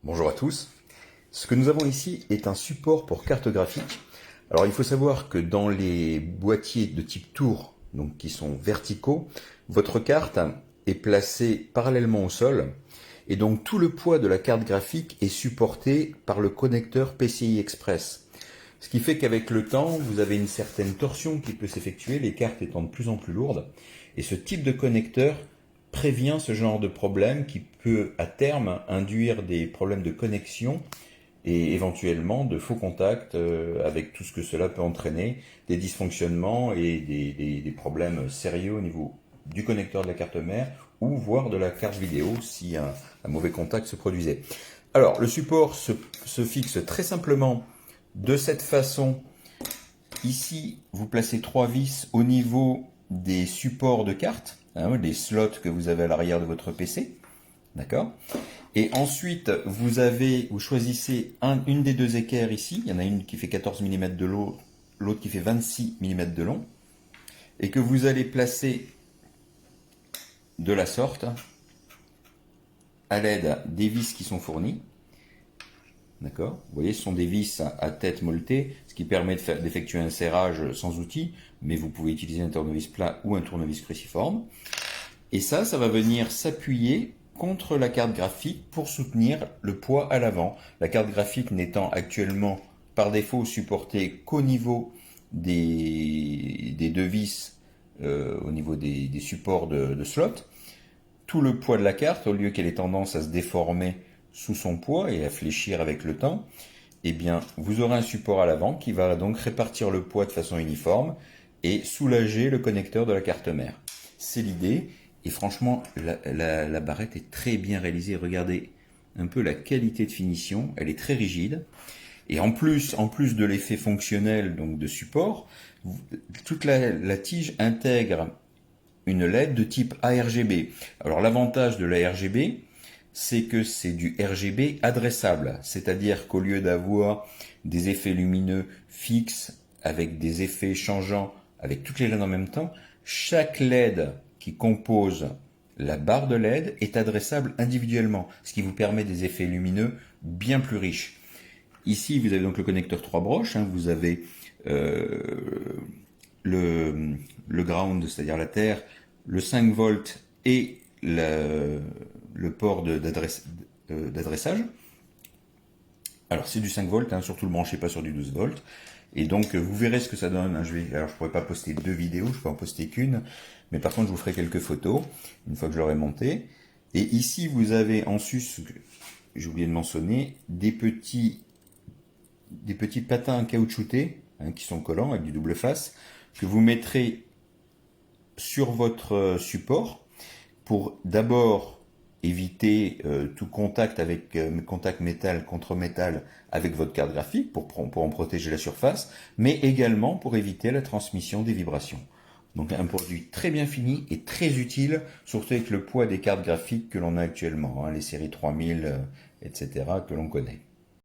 Bonjour à tous. Ce que nous avons ici est un support pour carte graphique. Alors il faut savoir que dans les boîtiers de type tour, donc qui sont verticaux, votre carte est placée parallèlement au sol et donc tout le poids de la carte graphique est supporté par le connecteur PCI Express. Ce qui fait qu'avec le temps, vous avez une certaine torsion qui peut s'effectuer, les cartes étant de plus en plus lourdes. Et ce type de connecteur prévient ce genre de problème qui peut à terme induire des problèmes de connexion et éventuellement de faux contacts avec tout ce que cela peut entraîner, des dysfonctionnements et des problèmes sérieux au niveau du connecteur de la carte mère ou voire de la carte vidéo si un mauvais contact se produisait. Alors le support se fixe très simplement de cette façon. Ici vous placez 3 vis au niveau des supports de cartes, des slots que vous avez à l'arrière de votre PC. D'accord. Et ensuite, vous choisissez une des deux équerres ici. Il y en a une qui fait 14 mm de long, l'autre qui fait 26 mm de long. Et que vous allez placer de la sorte à l'aide des vis qui sont fournies. D'accord. Vous voyez, ce sont des vis à tête molletée, ce qui permet d'effectuer un serrage sans outil, mais vous pouvez utiliser un tournevis plat ou un tournevis cruciforme. Et ça va venir s'appuyer contre la carte graphique pour soutenir le poids à l'avant. La carte graphique n'étant actuellement par défaut supportée qu'au niveau des deux vis, au niveau des supports de slot. Tout le poids de la carte, au lieu qu'elle ait tendance à se déformer sous son poids et à fléchir avec le temps, eh bien, vous aurez un support à l'avant qui va donc répartir le poids de façon uniforme et soulager le connecteur de la carte mère. C'est l'idée. Et franchement, la barrette est très bien réalisée. Regardez un peu la qualité de finition. Elle est très rigide. Et en plus de l'effet fonctionnel donc de support, toute la tige intègre une LED de type ARGB. Alors l'avantage de la RGB, c'est que c'est du RGB adressable. C'est-à-dire qu'au lieu d'avoir des effets lumineux fixes avec des effets changeants avec toutes les LED en même temps, chaque LED qui compose la barre de LED est adressable individuellement, ce qui vous permet des effets lumineux bien plus riches. Ici, vous avez donc le connecteur 3 broches, vous avez le ground, c'est-à-dire la terre, le 5 volts et le port d'adressage. Alors c'est du 5 volts, surtout le branchez pas sur du 12 volts. Et donc vous verrez ce que ça donne. Alors je pourrais pas poster 2 vidéos, je peux en poster qu'une, mais par contre je vous ferai quelques photos une fois que je l'aurai monté. Et ici vous avez en sus, j'ai oublié de mentionner, des petits patins caoutchoutés qui sont collants avec du double face que vous mettrez sur votre support pour d'abord éviter tout contact avec contact métal contre métal avec votre carte graphique pour en protéger la surface, mais également pour éviter la transmission des vibrations. Donc un produit très bien fini et très utile, surtout avec le poids des cartes graphiques que l'on a actuellement, les séries 3000, etc. que l'on connaît.